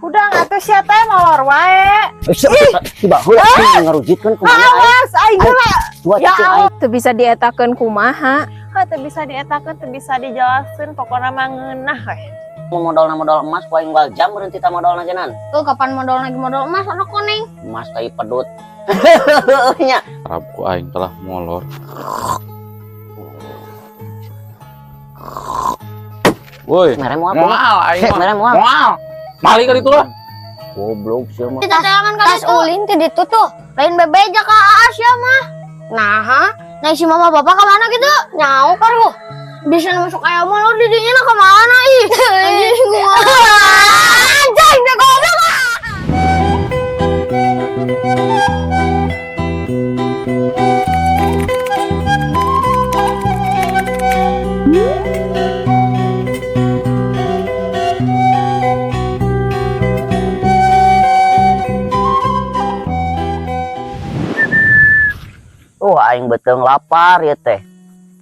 Udah ngatuh sia teh molor wae. Coba heula ngarujitkeun kumaha. Awas aing heula. Ya aing. teu bisa dietakeun kumaha. Teu bisa dietakeun, teu bisa dijelaskeun, pokona mah ngeunah we. Modal emas ku aing waljam meureun tita modalna genan. Tuh kapan modal lagi modal emas anak koneng. Emas teh pedut. Nya. Harap ku aing telah molor. Woi, Mere moal. moal aing mah. Mere moal. Moal. Mali kali itu lah. Goblok sia mah. Kita telangan tas ulin ti ditu tuh. Lain bebeja ka Aas ya mah. Nah, nah si mama bapak ke mana gitu? Nyau karu. Bisa masuk ayam lo di dinya ke mana ih? Anjing gua. Anjing deh goblok. Aing beteung lapar ya teh.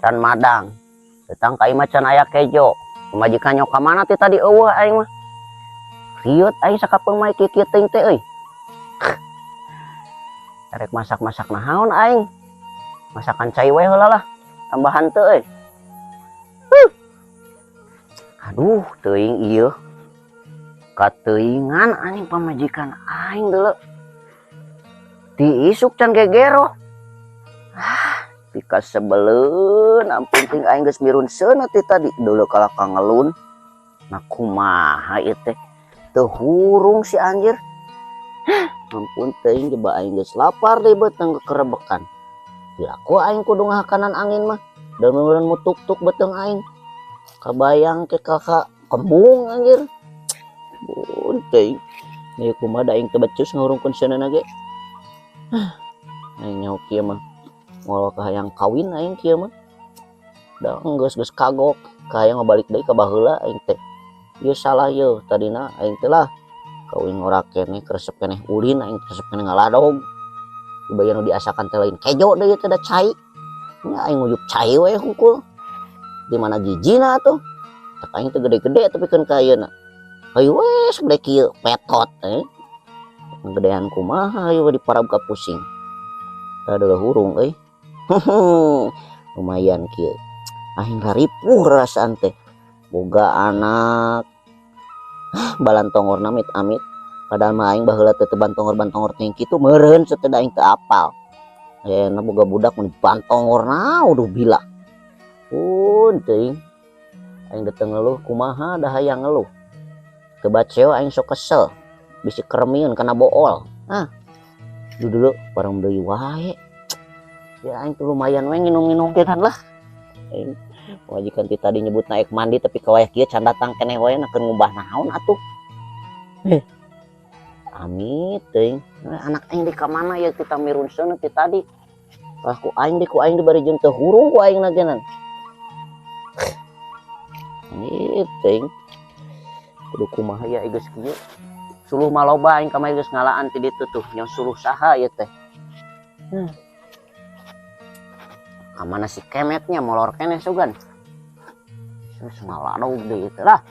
Can madang. Datang ka imah can aya kejo. Majikan nyok ka mana teh tadi eueuh aing mah. Riut aing sakapeung mah kieu teuing teh euy. Karek masak-masak naon aing. Masakan cai we heula lah. Tambahan teu euy. Aduh, teuing ieu. Kateuingan anjing pamajikan aing deuleu. Diisuk can gegero. Pika sebeleun ampun ting aing geus mirun seuneu ti tadi deuleu kala kangelun. Nah kumaha ieu teh? Teu hurung si anjir. Ampun teuing coba aing geus lapar deui beteung kerebekan. Dilaku aing kudu ngahakanan angin mah. Da meureun mutuk-tuk beteung aing. Kabayang ke kakak kembung anjir. Ampun teuing. Ieu kumaha da aing teu becus ngurungkeun seuneuna ge. Aing nyaho kieu mah. Ngolo kahayang kawin aing kieu mah. Da geus kagok, kahayang ngabalik deui ka baheula aing teh. Ieu salah ieu, tadina aing teh lah kawin ora keneh kresep keneh ulin aing kresep keneh ngaladog. Tiba anu diasakan teh lain kejo deui teh da cai. Nya aing nguyup cai we hungkul. Di mana gijina atuh? Tak aing teh gede-gede tapi keun ka ayeuna. Hayu we sabade kieu petot teh. Gedean kumaha ieu diparab ka pusing. Da deuleuh hurung euy. Lumayan kieu. Aing raripuh rasaan teh. Boga anak. Balan tongorna amit-amit. Padahal mah aing baheula teh bantongor-bantongor teh kitu meureun teh aing teu apal. Ayeuna boga budak mun bantongorna uduh bila. Pun teuing. Aing dateng ngeluh kumaha da hayang ngeluh. Teu baceo aing sok kesel. Bisi keremieun kana bool. Dulu bareng deui wae. Ya aing tuh lumayan we nginum-nginum genan lah. Aing wajikan ti tadi nyebut naik mandi tapi kawaya kieu can datang keneh wae nakeun ngubah naon atuh. Amit teuing. Anak aing di ka mana ya kita mirun seuneu ti tadi. Lah ku aing di bari jeung teu hurung ku aing nagenan. Amit teuing. Kudu kumaha ya geus kieu. Suluh maloba aing kamari geus ngalaan ti ditu tuh nya suluh saha ieu teh. Amana si kemetnya molor keneh sugan. Geus ngaladog deui teh lah.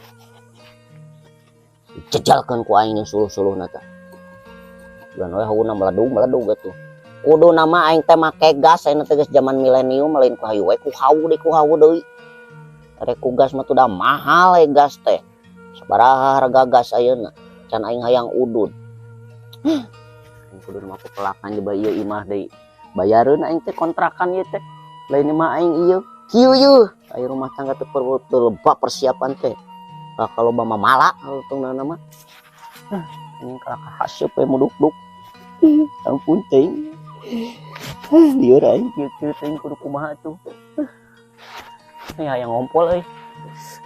Dicejalkeun ku aing jeung suluh-suluhna teh. Gan we hauna meledug atuh. Kudu nama aing teh make gas ayeuna teh geus zaman milenium lain ku hayu we ku hawu deui. Rek ku gas mah tuh da mahal gas teh. Sabaraha harga gas ayeuna? Can aing hayang udud. Aing kudu mah pelakan coba ieu imah deui. Bayareun aing teh kontrakan ieu teh. Lain mah aing ieu kieu yeuh. Aya rumah tangga teh lebah persiapan teh. Lah kalau mah mala tungna mah. Aing kalaka haseup we muduk-duk. Ampun teuing. Lieur aing kieu teuing kudu kumaha tuh. Hayang ngompol euy.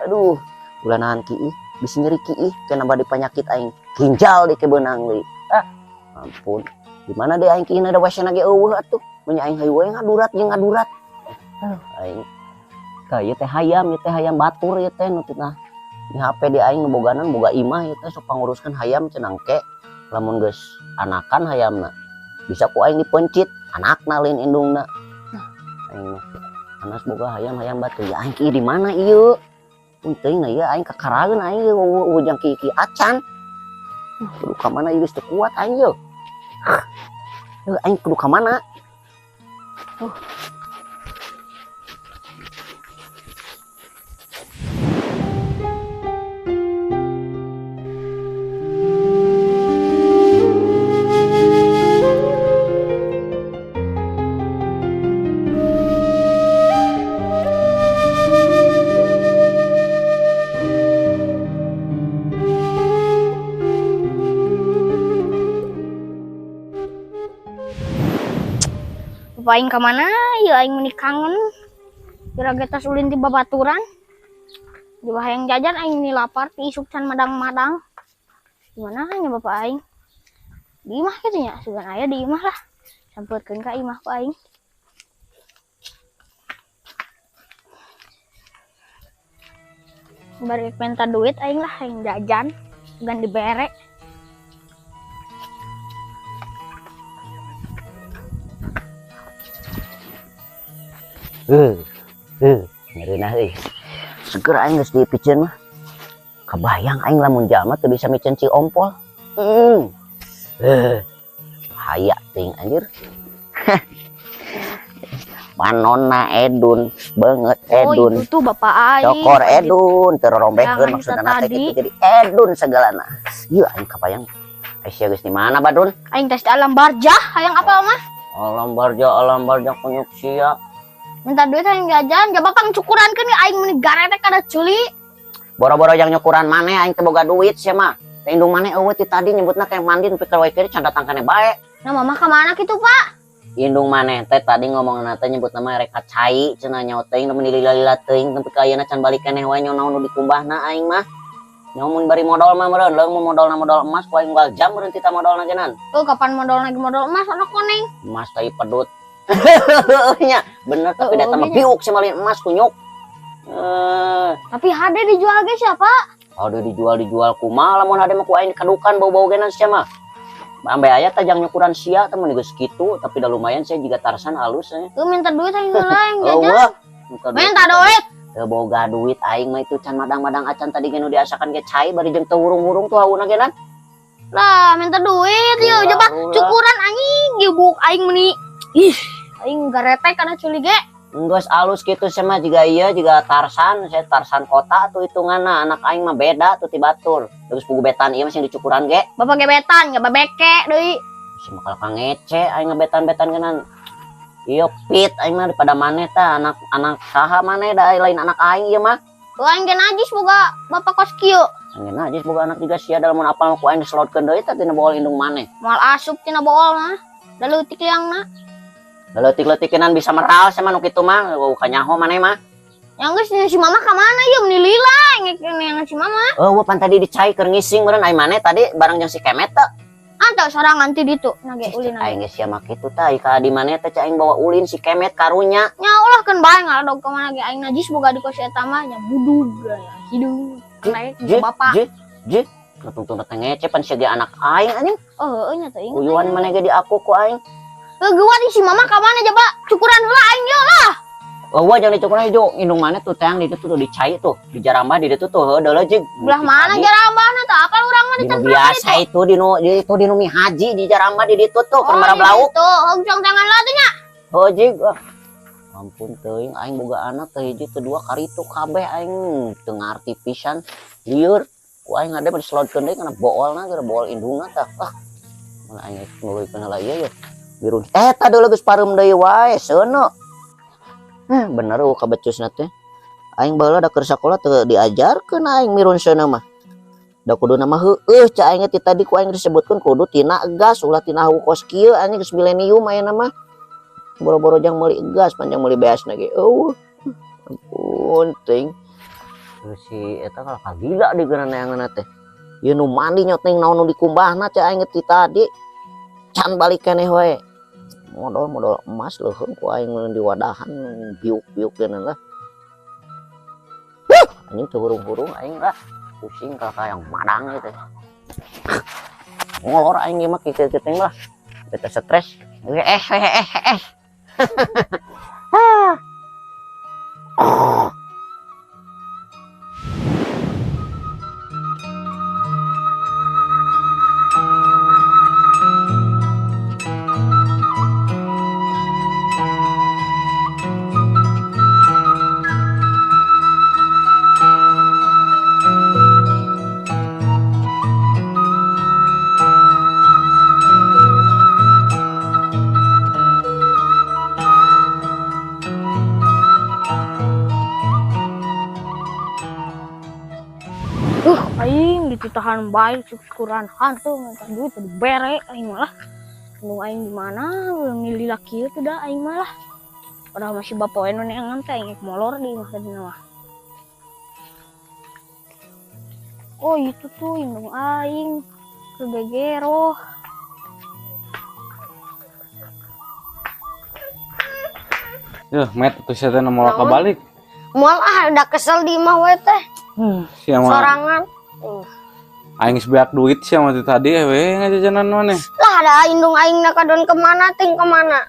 Aduh, ulanahan kieu. Bisa nyeri kiih kena bade penyakit aing ginjal di kebeunang deui. Ampun. Di mana deh aing kieu ada wasana ge eueuh atuh. Mun aing hayu we ngadurat jeung ngadurat. Aing ka ieu teh hayam batur ieu teh nu tina di HP di aing nu boganan boga imah ieu teh sok panguruskeun hayam cenah engke lamun geus anakan hayamna. Bisa ku aing dipencit anakna lain indungna. Aing mah anas boga hayam batur. Ya aing kieu di mana ieu? Untung na ya aing kakaraeun aing ye ujang ki acan. Kudu ka mana ieu geus teu kuat aing ye. Aing kudu ka mana? Bapak aing kemana ya aing meni kangen. Kira getas ulin di babaturan. Di bahayang jajan aing meni lapar ti isuk can madang-madang. Gimana nya bapak aing? Di imah kitu nya, sugan aya di imah lah. Sampeukeun ka imah ku aing. Bari minta duit aing lah aing jajan dan dibere. Ngereunah euy. Seger aing geus dipikeun mah. Kebayang aing lamun jalma teu bisa micen ci ompol. Bahaya ting anjir. Manonna Edun banget Edun. Oh, itu tuh bapak aing. Cokor Edun terorombekeun Jangan maksudna kita teh tadi. kitu jadi Edun segalana. Ieu aing kebayang. Aisyah geus di mana Badrun? Aing tes di alam barjah, hayang apa mah? Alam barja kunyuk sia. Minta duit aing jajan, coba pang cukuran kan aing meni garetek kada culi. Boro-boro yang nyukuran maneh aing teh boga duit sia mah. Teh indung maneh eueuh ti tadi nyebutna kayak mandi nepi ka wae kiri can datang kana bae. Nah mama kemana gitu pak? Indung maneh teh tadi ngomongna teh nyebutna mah rek cai cenah nyaho teuing nepi lila-lila teuing nepi ka ayeuna can balik keneh wae nyaho nu dikumbahna aing mah. Nyaho mun bari modal mah meureun leung mun modalna modal emas ku aing unggal jam meureun tita modalna geunan. Tuh kapan modal lagi modal emas anak koneng. Emas teh pedut. Nya bener tapi datang mah biuk sih malin emas kunyuk. Tapi HD dijual ge siapa? Ada dijual kumaha lamun hade mah ku aing kadukan bau-bau genan sia mah. Ambe aya teh jang nyukuran sia teh mun geus kitu tapi dah lumayan saya juga Tarsan alus nya. Tuh minta duit aing heula yang jajan. Eueuh. Minta duit. Teu boga duit aing mah itu can madang-madang acan tadi ge nu diasakan ge cai bari jeung teu hurung-hurung tuh hauna genan. Lah minta duit yuk Ulah, coba ulah. cukuran anjing gebuk aing meni. Ih, aing garetek kana culi ge. Geus alus kitu sia mah jiga ieu jiga Tarsan, saya Tarsan kota tuh hitunganna anak aing mah beda tuh ti batur. Terus pugu betan ieu masih dicukuran ge. Bapak gebetan, enggak babeke deui. Si bakal kangece aing ngebetan-betan genan. Ieu pit aing mah daripada maneh tah anak saha maneh da lain anak aing ieu mah. Tuh aing ge najis boga bapak kos kieu. Angin aja boga anak juga sia dalam mun apal ku aing diselotkeun deui tah tina bool indung maneh. Moal asup tina bool mah. Da leutik liangna. Leutik-leutikenan bisa meral sama nu kitu mah ka nyaho maneh mah. Yang geus si mama ka mana yeuh meni lila yang si mama. Eueuh pan tadi dicai keur ngising meureun ai maneh tadi bareng jeung si Kemet teh. Anta sorangan ti ditu nage ulin Aing geus sia mah kitu tah ka di maneh teh aing bawa ulin si Kemet karunya. nya ulah keun bae ngaladog ka mana ge aing najis boga di kos eta mah nya budug hideung. Naik Jit, bapak. Jit. Tungtung datang ngece pan sia ge anak aing anjing. Heuh nya teh inget. Uyuan maneh ge di aku ku aing. Geuat si mama ka mana coba cukuran heula aing yeuh lah. Eueuh jangan dicukuran hijau indung maneh tuh teh di ditu tuh dicai tuh di jarambah di ditu tuh heuh leujig. Belah mana jarambahna teh apal urang mah di Dinu biasa itu dinu mi haji di jarambah di ditu tuh keur iya, belauk. Tuh, hongcong tangan lah tuh nya. Hojig ampun teuing aing boga anak teh hiji teu dua karitu kabeh aing teu ngarti pisan lieur ku aing hade mah diselotkeun deui kana boolna gara bool indungna tah mun aing nuluykeun heula ieu biru eta deuleu geus pareum deui wae seuneu bener ka becusna teh aing baheula da keur sakola teu diajarkeun aing mirun seuneu mah da kudu nama heueuh ca aing ti tadi ku aing disebutkeun kudu tina gas ulah tina hawu kos kieu anjing geus milenium ayeuna mah boro-boro jang meuli gas panjang meuli beasna ge ampun teuing si eta ka gila di geurana neangeunna teh ieu nu mandi nyoteng naon nu dikumbahna ca aing ti tadi can balik keneh wae modal emas leuheung ku aing di wadahan biuk-biuk geuna lah anjing teu hurung-hurung aing lah pusing ka yang madang gitu ngolor aing ge mah kieu-kieu teh lah beta stres Aing dititahan baik syukuran hantu minta duit tadi bere aing malah. Nu aing di mana milih laki itu dah aing malah. Padahal masih bapoen neangan teh aing molor di mah tadi mah. Oh itu tuh indung aing kegegero. Ya, met tuh saya teh mau balik. Moal udah kesel di imah we teh. Sia mah Sorangan. aing sebeak duit sia mah tadi we ngajajanan maneh. Lah ada indung aing nak kadon kemana ting kemana.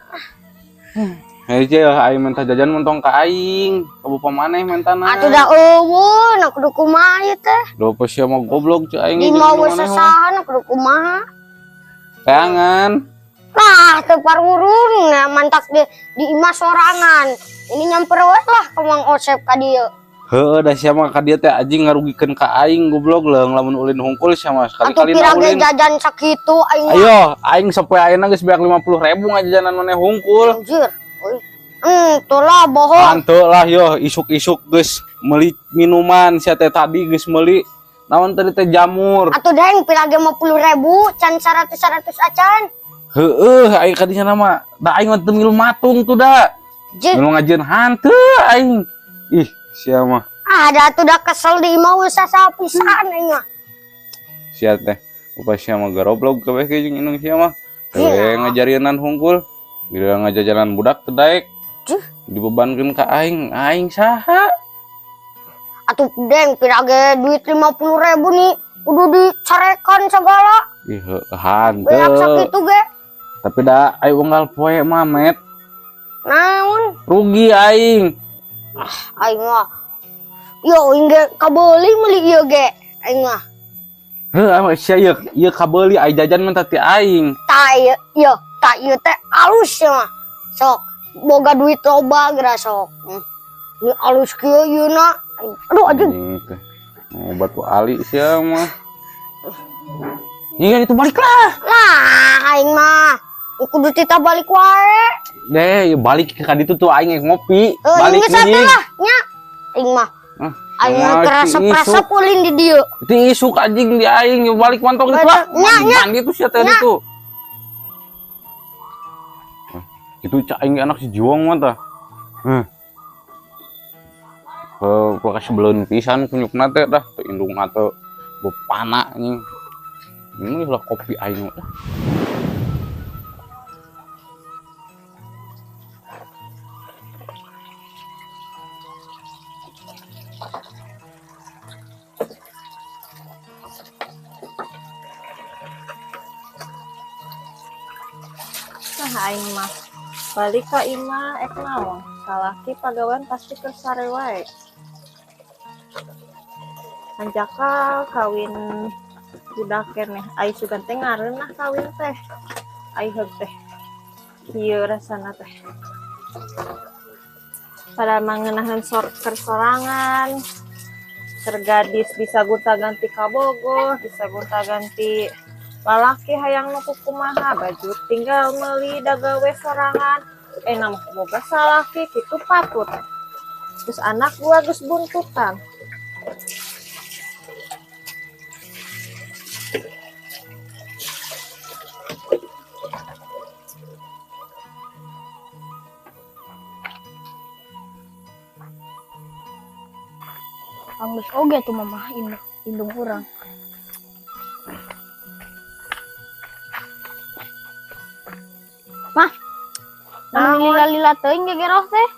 Aja aing minta jajan mentong ka aing, ka bapa maneh mentana. Atuh dah eueuh nak kudu kumaha ieu teh. Do pas sia mah goblok cai aing. Di mau sasahan nak kudu kumaha. Teangan. Lah teu parurun mantak di imah sorangan. Ini nyamper we lah ka Mang Osep ka dieu. Heueuh da sia mah ka dieu teh anjing ngarugikeun ka aing goblok leung lamun ulin hungkul sia mah Atuh sekali-kali pirang ulin. jajan sakitu aing mah. Ayo, aing sampai ayeuna geus beak 50.000 ngajajanan maneh hungkul. Anjir. Tuh lah bohong. Hanteu lah yo isuk-isuk geus meuli minuman sia teh tadi geus meuli naon tadi teh jamur. Atuh deng pirang 50.000 can 100 acan. Heueuh aing ka dinya mah da aing mah teu milu matung tuh da. Jir. Milu ngajieun hanteu aing. Ih, sia mah. Ada tuh dah kesel di imah we sasapisan aing mah. Sia teh upah sia mah garoblog kabeh ge jeung indung sia mah. Teu ngajarienan hungkul. Gila ngajajanan budak teu daek. Dibebankeun ka aing saha? Atuh deng pirang duit 50.000 nih kudu dicarekan segala. Ih, hanteu. Beak sakitu ge. Tapi da aing unggal poe mah met. Naon? Rugi aing. Aing mah. Yo ingge kabeuli meuli ieu ge. Aing mah. Heuh, sia ieu kabeuli aya jajan mah ti aing. Tah ieu teh alus ya mah. Sok boga duit loba geura sok. Ini alus kieu yeuna. Aduh anjing. Oh, batu ali sia mah. Iya itu baliklah. Lah aing mah kudu tita balik wae. Deh, balik ke ditu tuh aing ngopi. Balik Balik nih nih. lah nya. Aing mah. Aing kerasa-kerasa pulin di dieu. Ti isuk anjing di aing balik mantong itu lah. Nya. Mandi tuh sia teh itu. Itu cak aing anak si Jiwang mah tah. Pokoknya sebelum pisan kunyukna teh dah teu indungna teh bepana anjing. Ini lah kopi aing dah. Nah aing mah balik ka imah ek naon salaki pagawean pasti keur sare wae. Anjaka kawin budak keneh ai sugan teh ngareunah kawin teh. Ai heug teh. Kieu rasana teh. Pada mangenahan kersorangan. Tergadis bisa gonta-ganti kabogoh, bisa gonta-ganti lalaki hayang nuku kumaha baju tinggal meuli da gawe sorangan namah boga salaki kitu patut terus anak gua geus buntutan Anggus oge tuh mama indung urang. Mah. Lila-lila teuing gegeroh teh.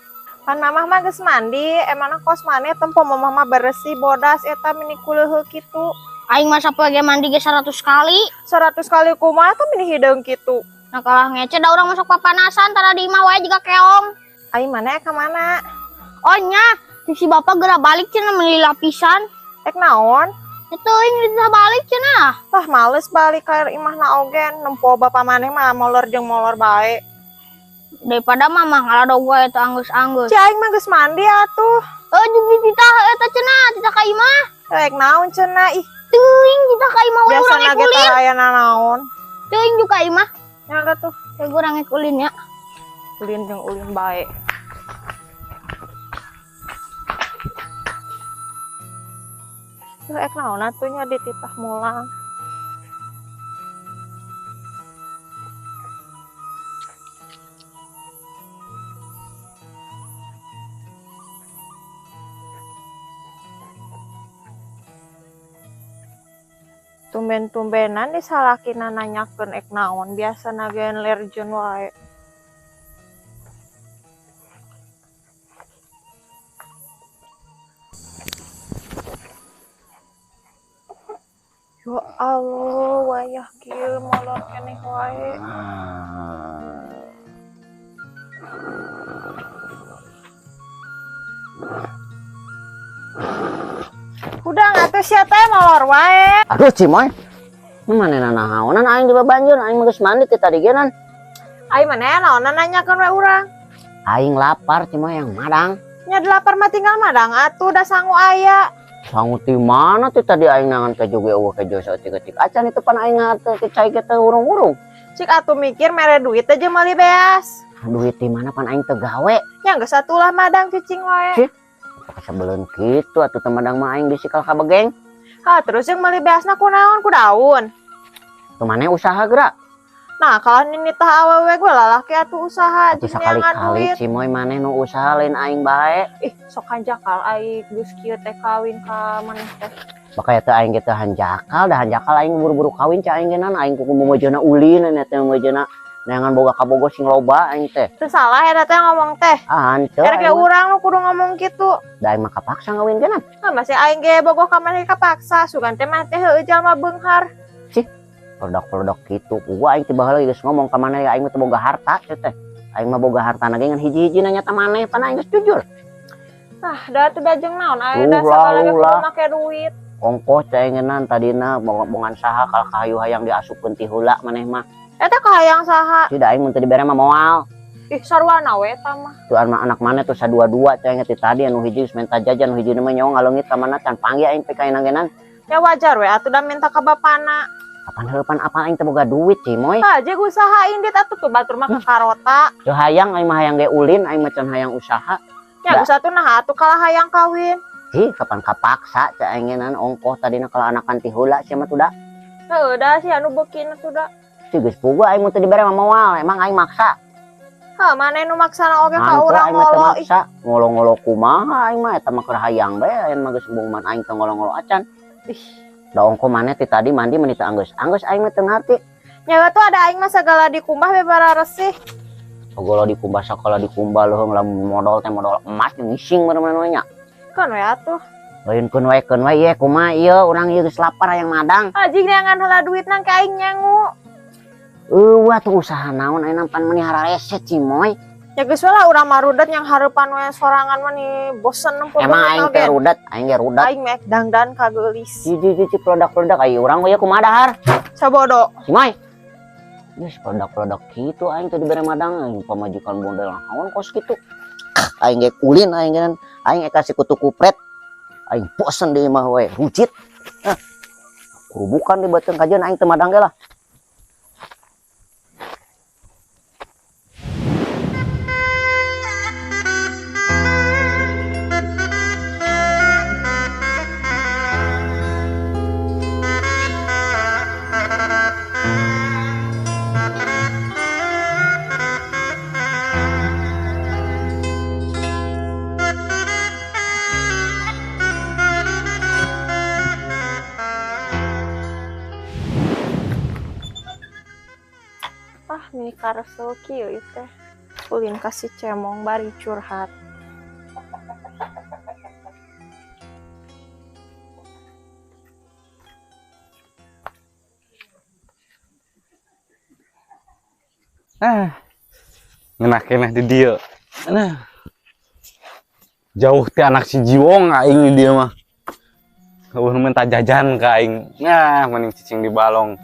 kan mamah mah geus mandi emangna kos maneh tempo mamah mah bersih bodas eta mini kuleuh kitu Aing mah sapoe ge mandi ge 100 kali. 100 kali kumaha tuh mini hideung kitu Nah kalah ngece da urang masuk papanasan tara di imah wae juga keong. aing maneh ka mana Oh nya, si bapak geura balik cenah meuli lapisan. ek naon Itu aing bisa balik cenah. tah males balik ka imahna ogen nempo bapa maneh mah molor jeung molor bae Daripada mama ngaladog wae eta anggus-anggus. ci aing mah geus mandi atuh Juga titah eta cenah, titah ka imah. ek naon cenah ih Teuing titah ka imah we urang biasana ge ekulin. tara aya naon Teuing juga imah. nya tuh Teh urang ekulin ya. ulin jeung ulin bae Tuh ek naon atunya dititah mulang. Tumben-tumbenan disalakina nanyakeun ek naon biasa nagen lerjeun wae. Ya Allah, wayah kieu molor keneh wae. Udah ngatuh sia teh molor wae. Aduh Cimoy, mana naonan aing di banjur aing geus mandi ti tadi ge nan. Ai maneh naonna nanyakeun we urang. Aing lapar Cimoy yang madang. Nya lapar mah tinggal madang atuh da sangu aya. Sangu ti mana ti tadi aing nangan ke joge eueuh ke joso cik acan itu pan aing teh cai teh urung-urung. Cik atuh mikir mere duit aja meuli beas. Duit di mana pan aing teu gawe. Nya geus atulah madang cicing wae. Cik. Sebelum gitu atuh teh madang mah aing bisikal ka begeng. Ha terus yang meuli beasna kunaon ku daun. Teu maneh usaha geura. Nah kalau nini tah awewe gue lalaki atuh usaha Atuh jeung neangan sakali-kali duit. Cimoy maneh nu usaha lain aing bae. Ih sok hanjakal aing geus kieu teh kawin ka maneh teh. Makanya teh aing teh hanjakal, dah hanjakal aing buru-buru kawin ca aing genan aing kudu memojona ulin nya teh memojona neangan boga kabogo sing loba aing teh. Teu salah eta teh ngomong teh. Ah henteu. Erek ge urang nu kudu ngomong kitu. Da aing mah kapaksa ngawin genan. Nah masih aing ge bogoh ka maneh kapaksa sugan teh mah teh heueuh jalma beunghar. Produk-produk gitu. Gua aing teh baheula geus ngomong ka maneh aing teh boga harta teh. Aing mah boga hartana ge ngan hiji-hiji nanya teh maneh pan aing geus jujur. Nah da teu dajeng naon aya Ulah, da sagala ge ulah. kudu make duit. Ongkos teh ngenan tadina bongan saha kal kahayu hayang diasupkeun ti heula maneh mah. Eta kahayang saha? Tidak aing mun teu dibere mah moal. Ih sarwana we eta mah. Tuh anak maneh tuh sadua-dua teh ti tadi anu hiji geus minta jajan anu hiji mah nyawa ngaleungit ka mana can panggil aing teh ka genan. Ya wajar we atuh da minta ka bapana. Kapan heupan apa aing teh boga duit Cimoy. Ah jeung usahain dit atuh tuh batur mah ka karota. Teu hayang aing mah hayang ge ulin aing mah can hayang usaha. Ya geus atuh nah atuh kalah hayang kawin. Hi kapan kapaksa ca aing genan ongkos tadina kalau anakan ti heula sia mah tuh da. Heueuh da si anu beukin atuh da. Teu geus puguh aing mun teu dibere mah moal emang aing maksa. Hah maneh nu maksana oge ka Mantu urang aing mah teu ngolo ih. maksa. Ngolo-ngolo kumaha aing mah eta mah keur hayang bae aing mah geus embung man aing teh ngolo-ngolo acan. Ih, Da ongko maneh ti tadi mandi meni teu anggeus. Anggeus aing mah teu ngarti. nyawa tuh ada aing mah segala dikumbah bebara resih. Ogolo dikumbah sakala dikumbah leuheung lamun modal teh modal emas ngising bener-bener nya. Kan we atuh. Keun wae ye kumaha ieu urang ieu geus lapar hayang madang. Anjing neangan heula duit nang ka aing nyangu. Eueuh atuh usaha naon ayeuna pan menihara rese Cimoy. Ya geus we lah urang marudet yang hareupan we sorangan mah ni bosen nempel. Emang aing teh rudat, aing ge rudat. Aing mek dangdan kageulis. Jiji produk-produk ayo urang we kumaha dahar. Sabodo. Cimoy. Geus produk-produk kitu aing teh dibere madang aing pamajikan model naon kos kitu. Aing ge ulin aing genan aing kasih kutu kupret. Aing bosen deui mah we rucit. Kurubukan di beuteung kajian aing teh madang ge lah. Ah mini karesel kieu ieu teh. Ulin kasih cemong bari curhat. Ngeunah keneh di dieu. Nah. Jauh ti anak si Jiwong aing di dieu mah. Eueuh minta jajan ka aing. Nah, mending cicing di balong.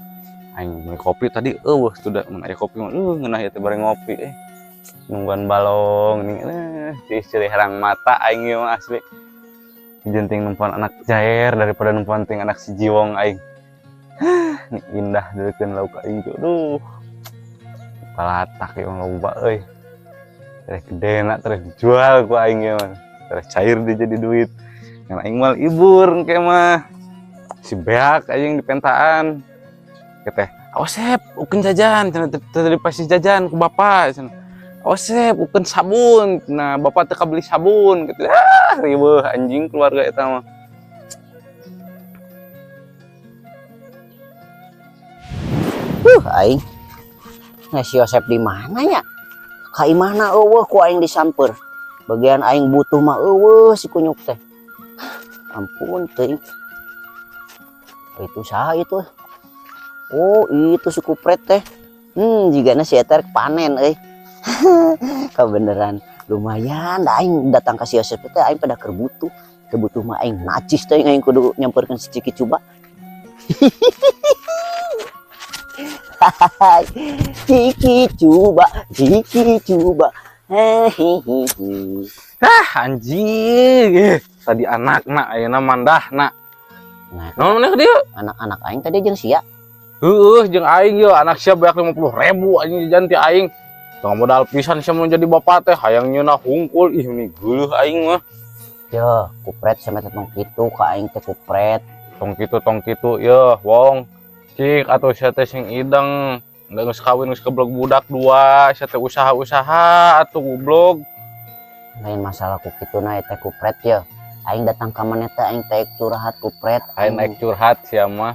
Aing beli kopi tadi sudah mun aya kopi mah ngeunah ieu teh bare ngopi nungguan balong nih istri herang mata aing ieu mah asli jenting numpuan anak jair daripada numpuan ting anak si Jiwong aing nih indah deukeun lauk aing tuh aduh palatak ieu loba euy terus gedena terus dijual ku aing ieu mah terus cair dia jadi duit ngan aing mah libur engke mah si beak aing di pentaan. Teh, awas sep, ukeun jajan, tadi pasti jajan ku bapak. Awas sep, ukeun sabun. Nah, bapak teu beli sabun gitu. Ah, riweuh anjing keluarga eta mah. Aing. Nah, si Yosep di mana ya? Ka imahna eueuh ku aing disamper. Bagian aing butuh mah eueuh si kunyuk teh. Ampun teuing. Itu saha itu? Oh, itu si kupret teh. Jigana si eta panen euy. Kebeneran lumayan da aing datang ka si Yosep teh aing pada keur butuh. Kebutuh mah aing nacis teh aing kudu nyamperkeun si Ciki coba. Ciki coba. Ah, anjing. Tadi anakna ayeuna mandahna. Nah, Naon maneh dia? anak-anak aing tadi jeung sia. Heueuh jeung aing ye anak sia beak 50.000 anjing jajan ti aing. Tong modal pisan sia mun jadi bapak teh hayang nyeuna hungkul ih ini geuleuh aing mah. Yo, kupret sama tong kitu ka aing teh kupret. Tong kitu ye wong. Cik atuh sia teh sing ideng. Da geus kawin geus keblog budak dua, sia teh usaha-usaha atuh goblok. Lain masalah ku kituna eta kupret ya. Aing datang ka maneh teh aing teh curhat kupret. Aing naik curhat sia mah.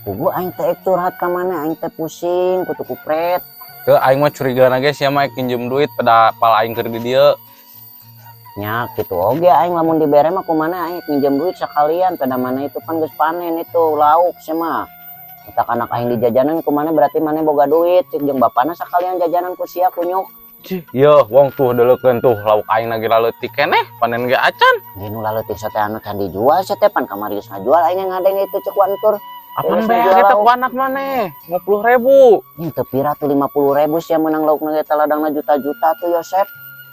Kubu aing teh curhat ka maneh aing teh pusing kutu kupret. Teu aing mah curigana ge sia mah pinjem duit pada pal aing keur di dieu. Nya kitu oge aing lamun dibere mah kumaha aing pinjem duit sekalian pada mana itu kan geus panen itu lauk sia mah. Eta anak aing di jajanan kumaha berarti maneh boga duit cik jeung bapana sekalian jajanan ku sia kunyuk. Yo, wong tuh deulekeun tuh lauk aing lagi laleutik keneh panen ge acan. Dinu laleutik teh anu can dijual sia teh pan kamari geus ngajual aing ngadeng itu cek wantur. Apaan beak eta ku anak maneh? 50.000. Ini teu pira tuh 50.000 sia menang lauk na eta ladangna juta-juta tuh Yosep.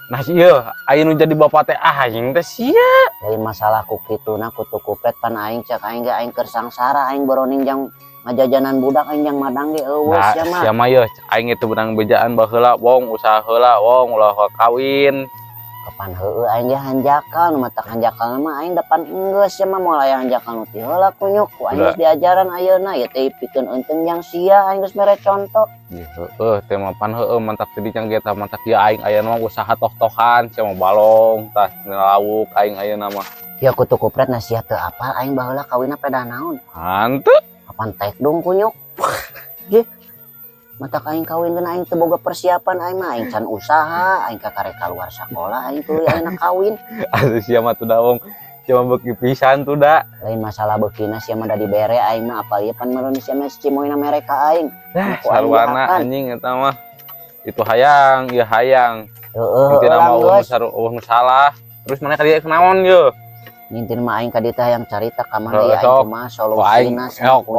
Nah ieu aing nu jadi bapak teh aing teh sia. Lain masalah ku kituna kutu kupret pan aing cek aing ge aing keur sangsara aing boroning jang ngajajanan budak aing jang madang ge eueuh Nah, sia mah. sia mah yeuh aing itu benang bejaan baheula wong usaha heula wong ulah kawin. Kapan heueuh aing ge hanjakal nu mata hanjakal mah aing depan enggeus sia mah moal aya hanjakal nu ti heula kunyuk ku aing geus diajaran ayeuna ieu teh pikeun eunteng jang sia aing geus mere contoh. Heueuh teh mah pan heueuh mantak teu dicang ge tah mantak ieu aing ayeuna mah usaha toh-tohan sia mah balong tah lauk aing ayeuna mah. Ya kutu kupret na sia teu apal aing baheula kawinna pedah naon. Hanteu. Kapan tek dong kunyuk. Ge. Mata aing kawin geuna aing teu boga persiapan aing mah aing can usaha, aing kakarek kaluar sakola aing tuluy ayeuna kawin. Atuh sia mah tuh da wong cuma beuki pisan tuh da. Lain masalah beukina sia mah da dibere aing mah apal ieu pan meureun sia mah cimoina mere ka aing. Dah saluana anjing eta mah. Itu hayang, ieu hayang. Heeh, Intina mah eueuh nu salah. Terus mana ka dieu naon yeuh? Ngintin mah aing ka dieu teh hayang carita ka mana ya Sok. aing mah solusina Sok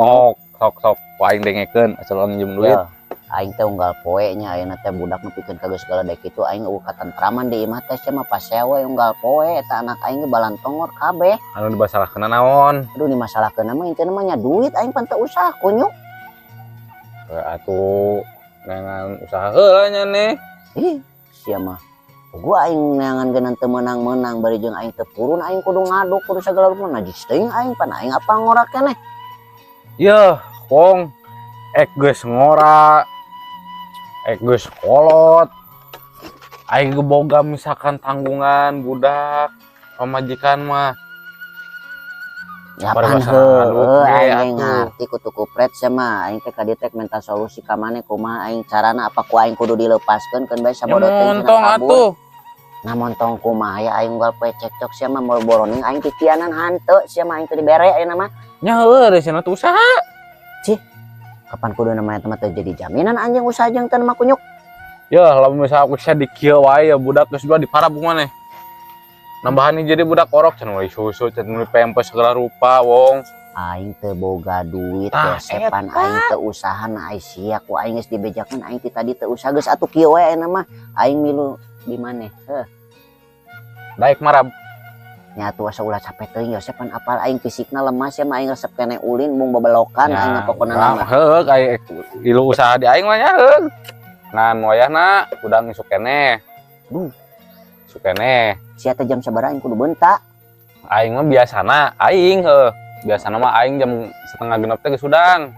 ku aing dengekeun asal nginjem duit. Ya, aing teh unggal poe nya ayeuna teh budak nu pikeun ka geus galedek kitu aing eueuh katentraman di imah teh sia mah pas sewe unggal poe eta anak aing ge balantongor kabeh. Anu dibasalahkeun naon? Aduh dimasalahkeun mah intina mah nya duit aing pan teu usaha kunyuk. Atuh dengan usaha heula nya nih. Ih, sia mah gua aing neangan geunan teu meunang-meunang bari jeung aing teu purun aing kudu ngaduk kudu sagala rupa najis teuing aing pan aing apa ngora keneh. Yeuh, wong ek geus ngora. Ek geus kolot. Aing boga misalkan tanggungan budak pamajikan mah. Ya Baru pan masalah heueuh ge aing atuh. ngarti kutu kupret sia mah aing teh ka dieu teh minta solusi ka maneh kumaha aing carana apa ku aing kudu dilepaskeun keun bae Ya sabodo teh montong atuh. Nah montong kumaha ya aing unggal poe cekcok sia mah moal boroning aing titianan hanteu sia mah aing teu dibere ayeuna mah. Nya heueuh deui cenah teu usaha. Kapan kudu namanya teman teh jadi jaminan anjing usaha jeung teu mah kunyuk. Ya lamun misal aku bisa di kieu wae ya budak geus dua diparab maneh. Nambahan jadi budak orok cenah we susu cenah pempes segala rupa wong. Aing teu boga duit Tah, Yosepan aing teu usaha na ai sia ku aing geus dibejakeun aing ti tadi teu usaha geus atuh kieu wae ayeuna mah aing milu di maneh. Daek marab. Nya atuh asa ulah capek teuing Yosepan apal aing fisikna lemah sia mah aing resep kene ulin mung babelokan aing ngapokona mah. Heuh kayak ilu usaha di aing mah nya heuh. Ngan wayahna udang isuk keneh. Duh. Isuk keneh. Sia teh jam sabaraha aing kudu beunta. Aing mah biasana aing biasana mah aing jam setengah genep teh geus udang.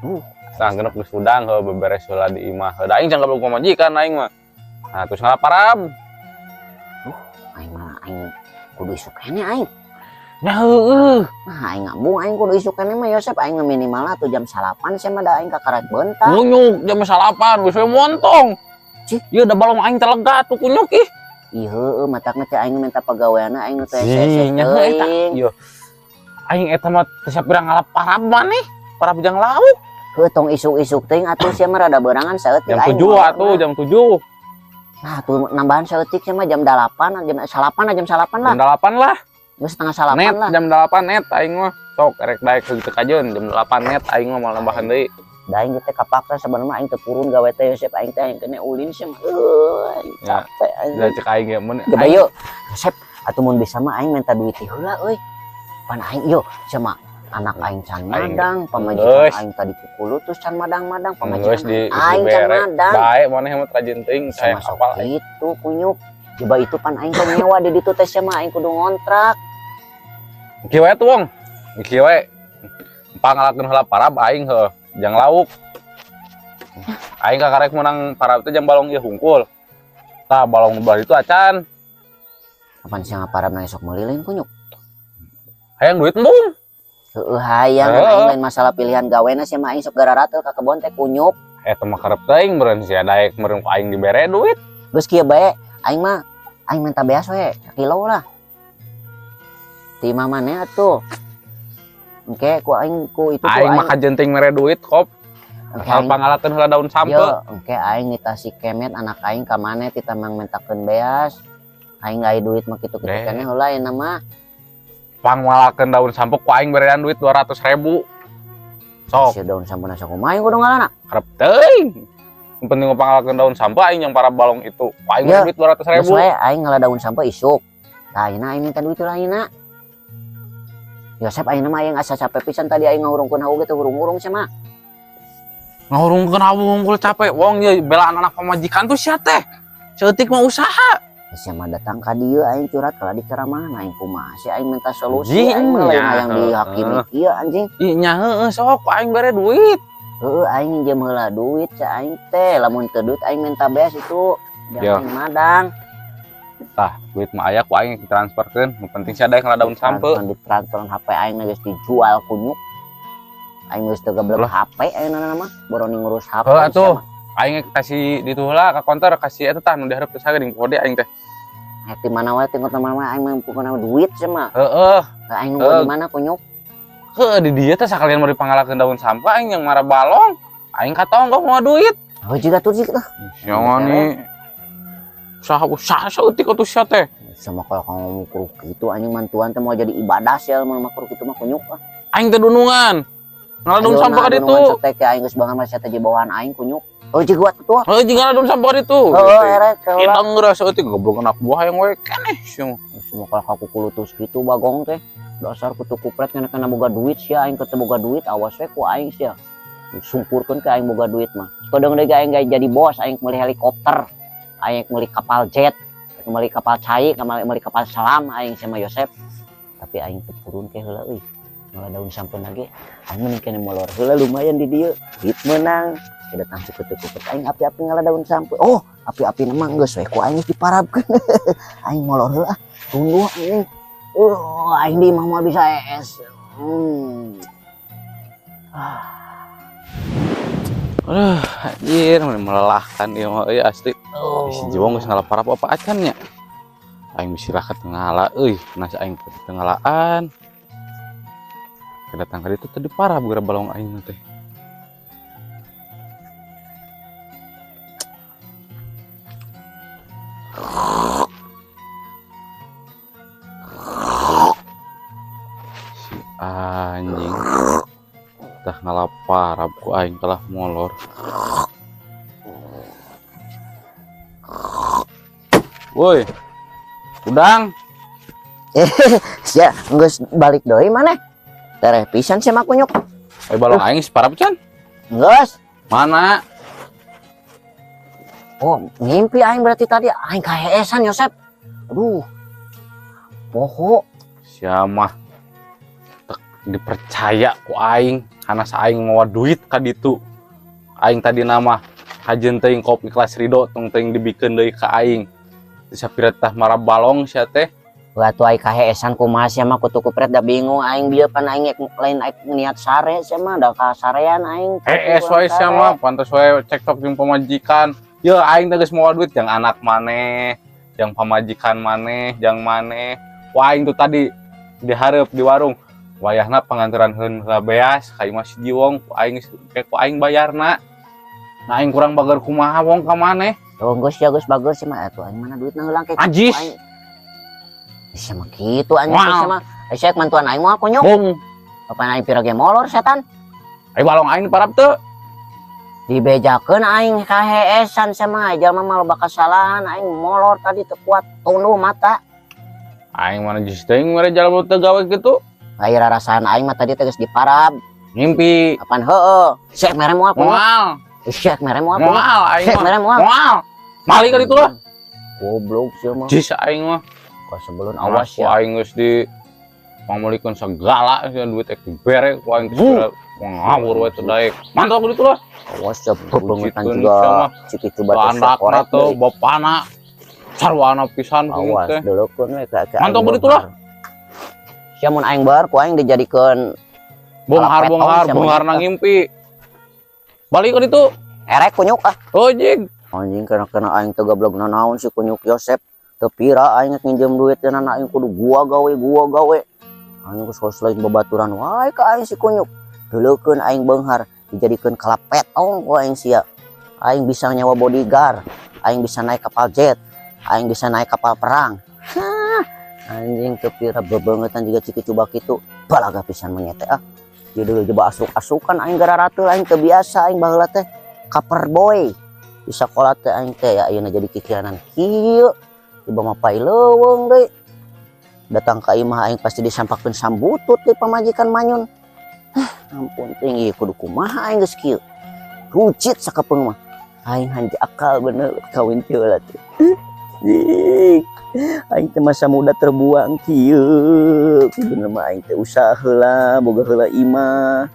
Setengah genep geus udang beberes heula di imah. Da aing can goblok majikan aing mah. Nah terus ngalaparab. Aing mah aing kudu isuk kene aing. Nya heueuh. Nah aing ngambung aing kudu isuk kene mah Yosep aing minimal tuh jam 8 sih mah da aing kakarek bentar. Kunyuk jam 8 geus we montong. Cih, ieu da balong aing teh lega tuh kunyuk ih. Iya heueuh matakna teh aing minta pagaweana aing nu teh Nya eta. Ieu. Aing eta mah teu sapira ngalaparab maneh. Parab jang lauk. Heueuh tong isuk-isuk teuing atuh sia mah rada beurangan saeutik Jam aing. 7 atuh jam 7. Nah tuh nambahan saeutik sih mah jam 8 jam 8 lah. Jam 8 lah. Geus setengah 8 Net lah. jam 8 net aing mah. Sok erek daek kitu kajeun jam 8 net aing mah mal nambahan deui. Da aing teh kapaksa sebenarnya aing teu purun gawe teh Yosep aing teh aing kene ulin sih mah. Aing Ya. capek aing. Da cek aing ge mun Coba yuk, Yosep, atuh mun bisa mah aing minta duit ti heula euy. Pan aing yo, sama anak aing can Aing madang, geus. pamajikan aing tadi pukul terus can madang-madang geus pamajikan di aing can berek. madang. Bae maneh mah rajin teuing saya Sama apal. sok itu kunyuk. Coba itu pan aing teh nyewa di ditu teh mah aing kudu ngontrak. Iki wae tuh wong. Iki wae. Pangalakeun heula parab aing heuh, jang lauk. Aing kakarek menang parab teh jam balong ieu hungkul. Tah balong bal itu acan. Kapan sih ngaparab na esok meuli lain kunyuk? Hayang duit embung. Heueuh hayang aing lain masalah pilihan gawena sih mah aing sok gararatel ka kebon teh kunyuk. Eta mah karep teuing meureun sia daek meureun ku aing dibere duit. Geus kieu bae, aing mah aing minta beas we, kilo lah. Ti imah maneh atuh. Engke ku aing ku itu ku Aing mah kajenting mere duit kop. engke Asal aing pangalakeun heula daun sampe. yo engke aing nita si kemet anak aing ka maneh ti tamang mentakeun beas. Aing aya duit mah kitu-kitu Deh. keneh heula ayeuna mah. Pangalakeun daun sampe ku aing berean duit 200.000. Sok Si daun sampuna sakumaha aing kudu ngaranna. karep teuing. Yang penting pangalakeun daun sampe aing yang para balong itu. Ku aing Ya, duit 200.000. Geus we aing ngala daun sampe isuk. Tah ayeuna aing minta duit heula ayeuna. Yosep ayeuna mah aing asa capek pisan tadi aing ngahurungkeun hawu gitu hurung-hurung sia mah. Ngahurungkeun hawu hungkul capek wong ye belaan anak pamajikan tuh sia teh. Seutik mah usaha. Sia mah datang ka dieu aing curhat kala di ceramah aing kumaha sih aing minta solusi Anjing, aing mah lain ya. hayang dihakimi kieu anjing. Ih nya heueuh sok ku aing bere duit. Heueuh aing nginjem heula duit ca aing teh lamun teu duit aing minta beas itu Ya. jangan madang. Tah duit mah aya ku aing ditransferkeun. Nu penting sia daek daun sampe. Di transferan HP aing geus dijual kunyuk. Aing geus teu gablek Lah. HP ayeuna mah boroni ngurus HP. Heuh atuh. Aing kasih di tuh heula ka konter kasih eta tah nu diharap teh sageuding kode aing teh. Di mana wae tinggal teman mah aing mampukeun duit sih mah. Heeh. Aing nu di mana kunyuk. Heuh di dieu teh sakalian meuli pangalakeun daun sampe aing yang marah balong. Aing katonggok mau duit. Oh jiga tuh jiga. Sia ni. Usaha seutik atuh sia teh. Sama kalau kamu mau kuruk gitu anjing mantuan teh mau jadi ibadah sih mau kuruk itu mah kunyuk lah. Aing teh dunungan. Ngaladun sampe ka ditu. Teh aing geus banget masih teh bawahan aing kunyuk. Oh jiga tuh. Heuh jeung ngaladun sampe ka ditu. Oh erek kalau Kita ngerasa seutik goblok anak buah yang we keneh sia. semua kalau kaku kulutus gitu bagong teh. Dasar kutu kupret kana boga duit sih aing keteu boga duit awas we ku aing sih. Sungkurkeun ke aing boga duit mah. Kodong deui aing gak jadi bos aing meuli helikopter. Aing meuli kapal jet, meuli kapal cai, meuli kapal selam aing sama Yosep. Tapi aing teu purun ke heula euy. Malah daun sampeun lagi. Aing mending kene molor heula lumayan di dieu. Hit menang. Datang si kutu-kutu aing api-api ngala daun sampe. Oh, api-api mah geus we ku aing diparabkeun. Aing molor heula. Tunggu anjing. Aing di imah mah bisa es. Aduh, anjir, melelahkan ieu mah euy asli. Si Jiwong geus ngalaparap apa acan nya. Aing bisirahat ngala euy, nasi aing teu ngalaan. Kedatang ka ditu teh diparab gara balong aing teh. Si anjing. Tah ngalaparab ku aing kalah molor. Woi. Udang. Sia geus balik deui maneh. Tereh pisan sih mah kunyuk. Balong aing separap can. Geus. Mana? Oh, ngimpi aing berarti tadi aing kaheesan Yosep. Aduh. Poho. sia mah dipercaya ku aing karena aing mawa duit ka ditu. Aing tadi nama hajeun teuing kopi kelas Rido tong teuing dibikeun deui ka aing. Sapira tah marah balong sia teh. Lah tuh aing kaheesan kumaha sia mah kutu kupret da bingung aing bieu pan aing lain aing niat sare sia mah da ka sarean aing. Wae sia mah pantes wae cekcok jeung pamajikan. Ye aing teh geus moal duit jeung anak maneh, jeung pamajikan maneh, jeung maneh. Wah aing tuh tadi dihareup di warung. Wayahna panganturan heula beas ka imah si Jiwong ku aing bayarna. Nah aing kurang bager kumaha wong ka maneh. Oh geus ya geus bagus sih mah atuh aing mana duitna heulang ke Ajis. Sama gitu anjing sama saya mantuan aing mah konyok. Bung. Apa aing pira ge molor setan. Ai balong aing parab teu. Dibejakeun aing kaheesan sama jalma mah loba kasalahan aing molor tadi teu kuat tunduh mata. Aing mana jis teuing mere jalma teu gawe kitu. Aya rarasaan aing mah tadi teh geus diparab. Ngimpi. Apaan heueuh. Syek mere moal konyok. Moal. Syek mere moal. Moal aing Syek mah. mere moal. Moal. Mali ka ditu lah. Goblok sih mah. Jis aing mah. Kok sebelum awas Ku ya. aing geus di pamulikeun segala duit ek dibere ku aing geus ngawur we teu daek. Mantap ditu lah. Awas ya bebengetan Bujikeun juga sama. ciki coba teh Andakna teh bapana sarwana pisan ku awas teh. deuleukun we ka Mantap ditu lah. Sia mun aing bar ku aing dijadikeun Bonghar ngimpi. Balik ka ditu. erek kunyuk ah. Oh jing. Anjing kena aing teu goblok naon si kunyuk Yosep. Teu pira aing nginjem duit dan aing kudu gua gawe. Aing geus lain babaturan wae ka aing si kunyuk. Deuleukun aing beunghar dijadikeun kalapetong ku aing sia. Aing bisa nyawa bodyguard, aing bisa naik kapal jet, aing bisa naik kapal perang. Hah, anjing teu pira bebeungetan jiga ciki coba kitu. Balaga pisan manyete ah. Jadi coba asuk-asukan aing gara ratu aing teu biasa aing baheula teh kaper boy. Di sekolah teh aing teh ya ayeuna jadi kikiranan kieu. Tiba mapai leuweung deui. Datang ka imah aing pasti disampakeun sambutut deui pamajikan manyun. Ampun teuing ieu kudu kumaha aing geus kieu. Rucit sakepeung mah. Aing hanja akal bener kawin teu lah teh. Aing teh masa muda terbuang kieu. Bener mah aing teh usaha heula, boga heula imah.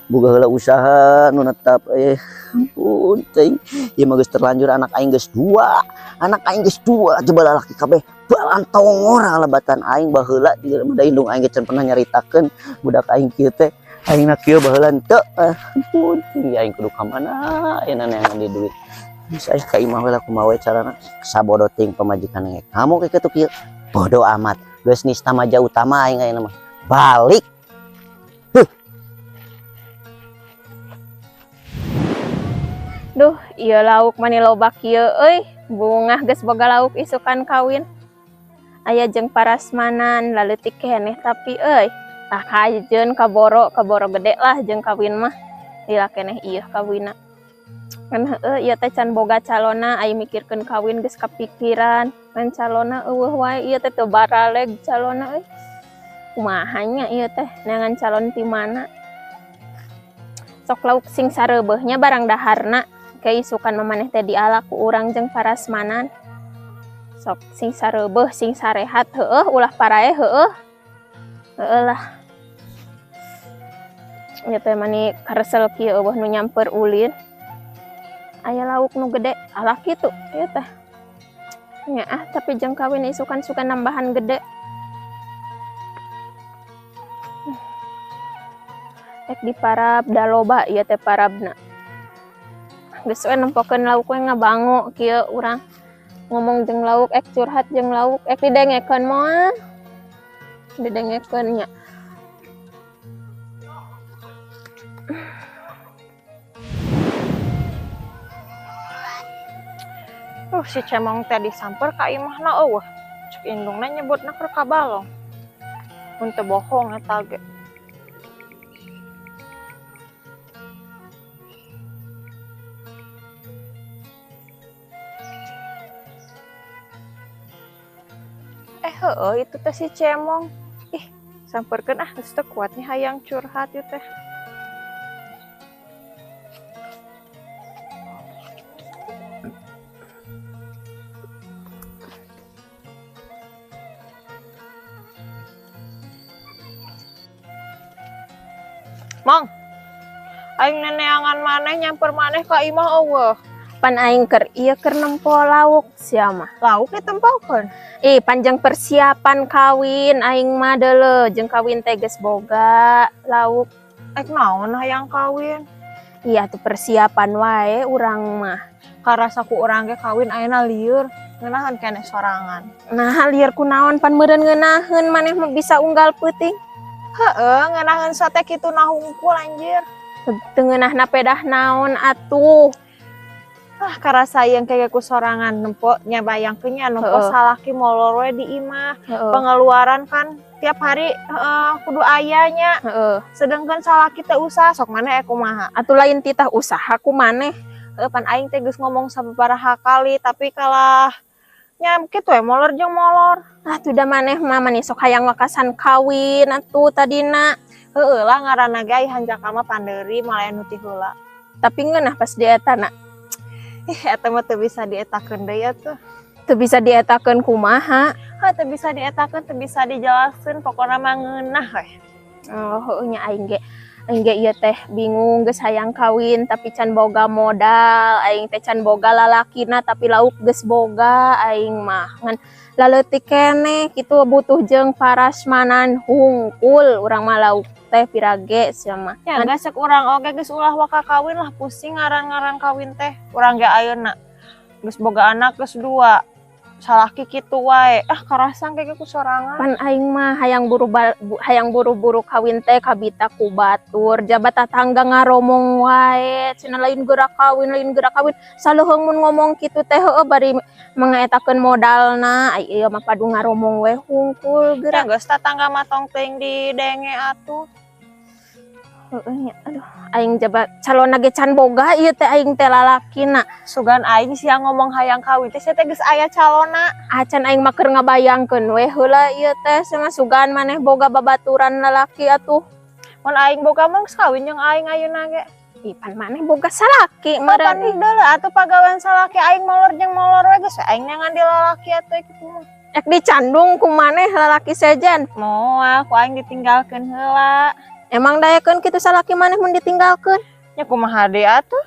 Boga heula usaha nu netep ampun teuing. Ieu mah geus terlanjur anak aing geus 2. Anak aing geus 2 coba lalaki kabeh. Balantongor alabatan aing baheula di da indung aing geus pernah nyaritakeun budak aing kieu teh. Aingna kieu baheula henteu. Ampun aing kudu ka mana ayeuna neangan di duit. Saya ka imah we lah kumaha we carana sabodo ting pamajikan engek. Kamu kayak kitu kieu bodo amat. Geus nista maja utama aing ayeuna mah. Balik. Duh, ieu lauk mani loba kieu euy. Bungah geus boga lauk isukan kawin. Aya jeung parasmanan laleutik keneh tapi euy. Tah kajeun kaboro gede lah jeung kawin mah. Lila keneh ieu kawinna. Kan heueuh ieu teh can boga calona aya mikirkeun kawin geus kapikiran. Kan calona eueuh wae ieu teh teu baraleg calona euy. Kumaha nya ieu teh neangan calon ti mana? Sok lauk sing sareubeuhnya barang daharna keisukan mamaneh teh diala ku urang jeung parasmanan. Sok sing sareubeung sing sarehat heueuh ulah parae heueuh. Heueuh lah. Ieu teh mani karesel kieu eueuh nu nyamper ulin. Aya lauk nu gede alah kitu ieu teh. Nya tapi jeung kawin isukan suka nambahan gede. Ek diparab da loba ieu teh parabna. Geus we nempokeun lauk we ngabango kieu urang. Ngomong jeung lauk ek curhat jeung lauk ek didengekeun moal. Didengekeun nya. Si cemong teh disamper ka imahna eueuh. Cek indungna nyebutna keur ka balong. Mun teu bohong eta ge. Heueuh itu teh si cemong. Ih, samperkeun ah geus teu kuat nih hayang curhat ieu teh. Mang, aing neneangan maneh nyamper maneh ka imah eueuh. Pan aing keur ieu keur nempo lauk sia mah. Lauk ditempokeun. Panjang persiapan kawin aing mah deuleu jeung kawin teh geus boga lauk. Naon hayang kawin? Iya tuh persiapan wae urang mah. Karasa ku urang ge kawin ayeuna lieur, ngeunaheun keneh sorangan. Nah lieur kunaon pan meureun ngeunaheun maneh mah bisa unggal peuting. Heeh, ngeunaheun sate kitu nah hungkul anjir. Teu ngeunahna pedah naon atuh. Karasa yang kayak ku sorangan nempo nya bayangkeun nya nempo Heeh. salaki molor we di imah. Heeh. Pengeluaran kan tiap hari kudu ayanya. Heeh. Sedangkan salaki teh usah sok maneh kumaha. Atuh lain titah usaha ku maneh. Pan aing teh geus ngomong sababaraha kali tapi kalah nya kitu we molor jeung molor. Tuh da maneh mah maneh sok hayang wakasan kawin atuh tadina. Heueuh lah ngaranna ge hanjakal mah pandeuri malayan nu ti heula. Tapi ngeunah pas di eta na. Eta mah teu bisa dietakeun deui atuh. Teu bisa dietakeun kumaha. Teu bisa dietakeun, teu bisa dijelaskeun, pokona mah ngeunah we. Oh, heueuh nya aing ge ieu teh bingung geus hayang kawin tapi can boga modal, aing teh can boga lalakina tapi lauk geus boga aing mah. Ngan laleutik keneh kitu butuh jeung parasmanan hungkul urang mah lauk teh pirage sia mah. Ya geus cek urang oge geus ulah waka kawin lah pusing ngaran-ngaran kawin teh. Urang ge ayeuna geus boga anak geus 2. Salaki kitu wae. Karasa kayak ku sorangan. Pan aing mah hayang buru-buru kawin teh kabita ku batur, jabat tatangga ngaromong wae, cenah lain geura kawin. Saleuheung mun ngomong kitu teh heueuh bari mangaetakeun modalna, ai ieu mah padu ngaromong we hungkul geura. Ya geus tatangga matong teuing di denge atuh. Heueuh nya aduh aing jabat calonna ge can boga ieu teh aing teh lalakina. Sugan aing sia ngomong hayang kawin teh sia teh geus aya calona. Acan aing mah keur ngabayangkeun we heula ieu teh sama sugan maneh boga babaturan lalaki atuh. Mun aing boga mah geus kawin jeung aing ayeuna ge. Pan maneh boga salaki Pan meureun. deuleu atuh pagawean salaki aing molor jeung molor we geus aing nyangan di lalaki atuh kitu mah. Ek dicandung ku maneh lalaki sejen. Moal ku aing ditinggalkeun heula. Emang dayakeun kitu salaki maneh mun ditinggalkeun? Nya kumaha deui atuh?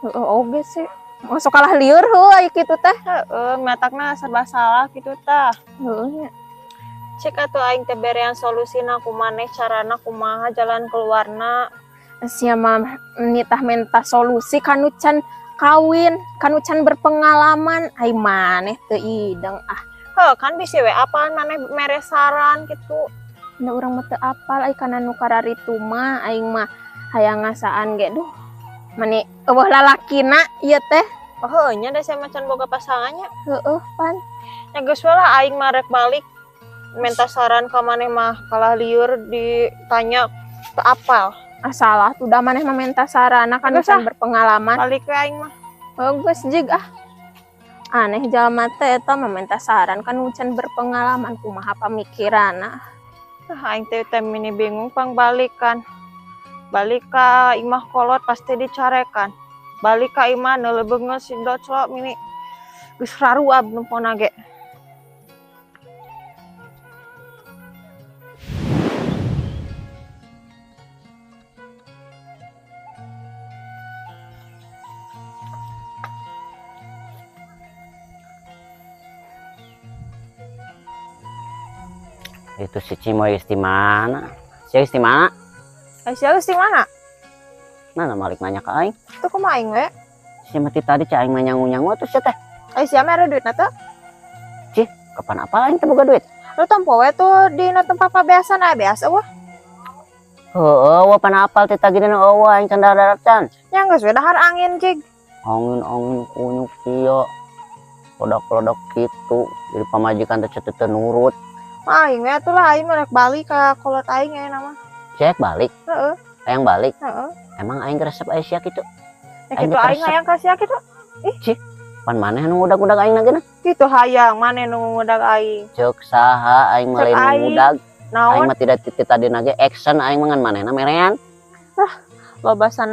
Heueuh oge sih. Masuk kalah lieur heueuh aya kitu teh. Heeh, matakna serba salah kitu tah. Heueuh nya. Cek atuh aing teh berean solusina kumaneh carana kumaha jalan keluarna. Sia mah nitah menta solusi kanu can kawin, kanu can berpengalaman. Ai maneh teu ideng Kan bisi we apaan maneh mere saran gitu. Da urang mah teu apal ai kana nu kararitu mah aing mah hayang ngasaan ge duh. Mani eueuh lalakina ieu teh. Heueuh nya da sia macan boga pasangannya. Heueuh pan. Ya geus we lah aing mah rek balik minta saran ka maneh mah kalah lieur ditanya teu apal. Salah tuh da maneh mah menta sarana kanu Geus can berpengalaman. Balik we aing mah. Geus jig aneh jalma teh eta mah minta saran kan can berpengalaman kumaha pamikiranna. Aing teh mini bingung pang balikan. Balik ka imah kolot pasti dicarekan. Balik ka imah neuleubeungeun si doclo mini geus raruab nempona ge. Itu si Cimoy geus di mana? Sia geus di mana? Sia geus di mana? Mana malik nanya ka aing? Tuh kumaha aing we? Sia mah ti tadi cai aing mah nyangu-nyangu atuh sia teh. Sia mah ada duitna teh. Cih, kapan apal aing teh boga duit? Lu tempo we tuh dina tempat biasa na biasa wah. Heueuh, wa pan apal teh tadi dina eueuh aing can darat can. Nya geus we dahar angin cig. Angin kunyuk kieu. Kodok-kodok kitu. Jadi pamajikan teh teu nurut. Aing we atuh lah aing mah rek balik ka kolot aing aya nama. Cek balik. Heeh. Hayang balik. Heeh. Emang aing resep aya sia kitu. Ya kitu aing hayang ka sia kitu. Pan maneh nu ngudag-ngudag aing nageuna? Kitu hayang maneh nu ngudag aing. Ceuk saha aing mah Ceuk lain nu aing. ngudag. Aing Naon? mah tidak titi tadi nage action aing mangan manehna merean. lobasan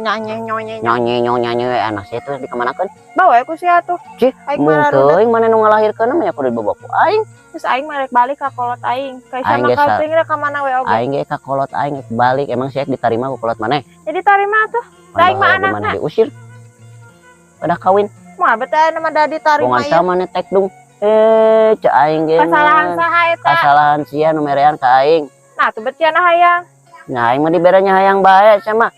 nyanyi nyonyi nyanyi anak saya tuh di kemana kan bawa aku sih atuh cih aing mah mungkin mana nu ngalahirkeun mah aku di babaku aing terus aing marek balik ka kolot aing kayak Aing sama ge kaping ka mana we oge aing ge ka kolot aing balik emang saya diterima ku kolot maneh jadi tarima tuh aing mah anakna diusir pada kawin mah betah nama da ditarima bungan ya sama nih tek dung cek aing ge kesalahan saha eta kesalahan sia nu merean ka aing nah tuh betiana hayang nah aing mah diberenya hayang bae sama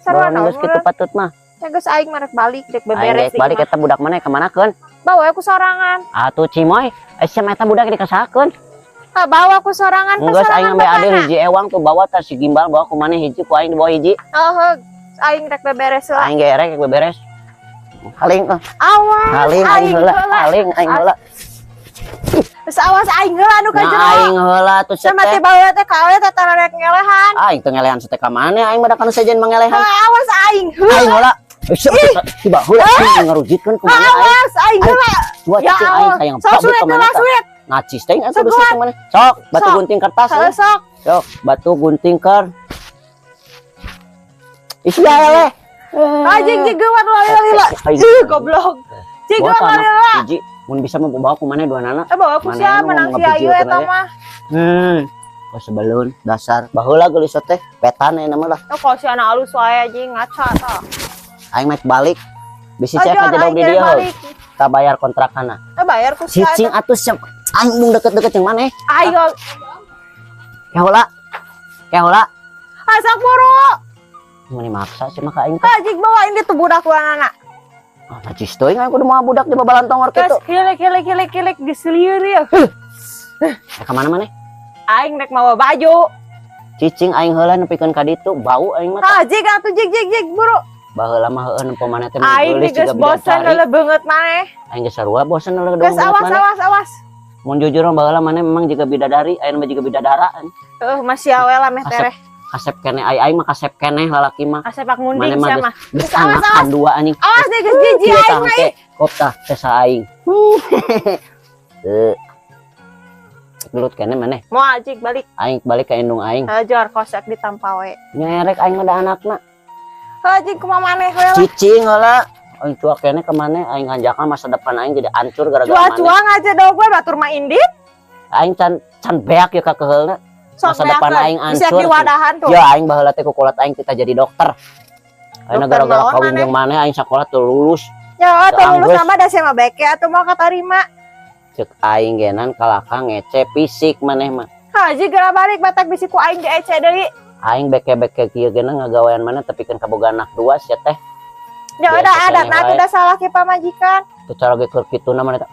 sarwana geus kitu patut mah ya geus aing marek balik dek aing beberes ge balik eta budak maneh ka manakeun bawa aku sorangan atuh cimoy sia eta budak dikasakeun bawa aku sorangan geus aing ambe ade hiji ewang tuh bawa tas si gimbal bawa ku maneh hiji ku aing dibawa hiji aing rek beberes lah aing ge rek beberes haling awas haling aing heula terus awas aing heula anu ka nah jero aing heula tuh sama teh seteh bawa teh kawe teh tararek ngelehan aing teu ngelehan seteh ka maneh aing mah da kana sajen mangelehan awas aing aing heula tiba heula ngarujitkeun ku maneh aing awas aing heula dua ya cicing aing Allah sayang sok babut sulit ka maneh lah sulit nacis teh atuh Sok, geus ka maneh sok batu Sok. gunting kertas kalau sok sok batu gunting ker isi ale anjing jigeuan lila goblok jigeuan lila hiji mun bisa mah bawa ku maneh dua nana bawa aku sia menang si ayu eta mah kok sebelun dasar baheula geulis teh petan aya nama lah kok si anak alus wae anjing ngaca tah aing mah balik bisi saya ka jadog di dieu ka bayar kontrakanna bayar ku si cicing atuh aing mung deket-deket jeung maneh ayo kaheula asak buru meni maksa sih mah ka aing teh anjing bawain dia tuh budak anak nacis teuing aing kudu moal budak di babalan tongor kitu kilik diselieur ya ka mana maneh aing rek mawa baju cicing aing heula nepikeun ka ditu bau aing mah anjing atuh jig buru baheula mah heueuh nempo maneh teh aing geus bosan leuleuh beungeut maneh aing geus sarua bosan leuleuh geus awas mun jujur mah baheula maneh memang jiga bidadari aya mah jiga bidadara masih awe lah meh tereh kasep keneh aing mah kasep keneh lalaki mah kasepak munding sia mah geus anakan dua anjing awas deh geus jiji aing mah kop tah teh sa aing gelut keneh maneh mau anjing balik aing balik ka indung aing hajar kosek ditampawe nyerek aing mah da anakna anjing kumaha maneh we lah cicing heula aing cuak keneh ka maneh aing ngajakan masa depan aing jadi hancur gara-gara maneh cuang aja dong gue batur mah indit aing can beak ya ka keheulna masa depan aing bisa hancur diwadahan tuh ya aing baheula teh ku kulat aing kita jadi dokter ayeuna Dokter gara-gara naon kawin maneh? jeung maneh aing sakola teu lulus ya Ke tuh lulus Anggris. sama da sia mah beke atuh mau katarima cek aing genan kalaka ngece fisik maneh mah haji gara balik batak bisi ku aing ge ece deui aing beke-beke kieu geuna ngagawean maneh tapi kan kaboga anak dua sia teh ya Biasa udah adat keneh nah wae. udah salah ke pamajikan teu cara ge keur kituna maneh teh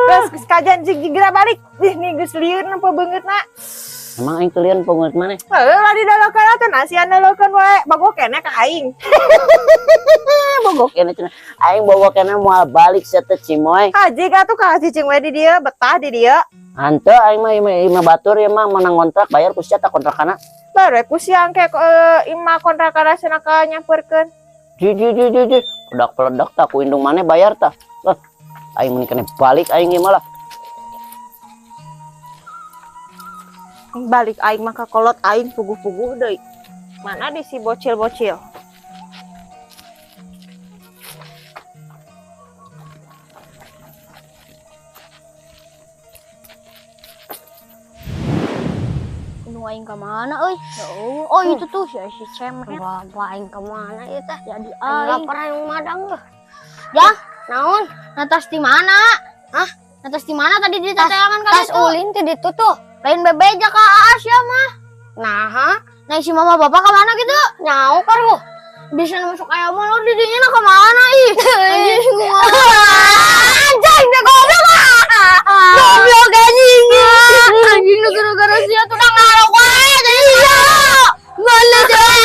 geus kajan jig gara balik nih geus lieur nempo beungeutna emang aing kalian pungut maneh heuh lah di dalakeun atuh nasian dalakeun wae bago keneh ka aing bogok keneh cenah aing bogok keneh moal balik sia teh cimoy haji atuh ka cicing we di dieu betah di dieu hanteu aing mah batur ya mah menang kontrak bayar ku sia tah kontrakana baru ku siang ke ima kontrakan cenah ka nyampeurkeun ji peledak tak ku indung maneh bayar tah aing meni keneh balik aing ge malah balik aing mah ka kolot aing puguh-puguh deui mana di si bocil-bocil Indung aing ke mana euy? Oh, itu tuh si cemet. Bapak aing ke mana ieu teh? Jadi aing lapar aing madang geuh. Ya, naon? Natas di mana? Hah? Natas di mana tadi di teteangan kali itu? Tas ulin teh ditu tuh. Lain bebeja ka Aas ya mah. Nah, nah si mama bapak ke mana gitu? Nyau karuh. Bisa masuk ayam lo di dinya ke mana ih? Anjing anjing deh goblok. Goblok anjing. Anjing gara-gara sia tuh udah ngarok wae teh iya. Ngale deh.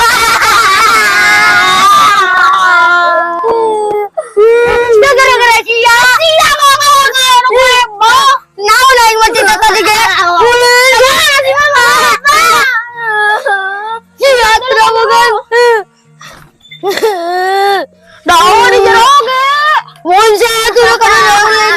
Sia gara-gara sia. Sia kok ngarok wae boh. Naon aing mah cinta tadi ge. Jangan si mama. Sia tidak bukan. Daun di jero ge. Mun sia tuh kana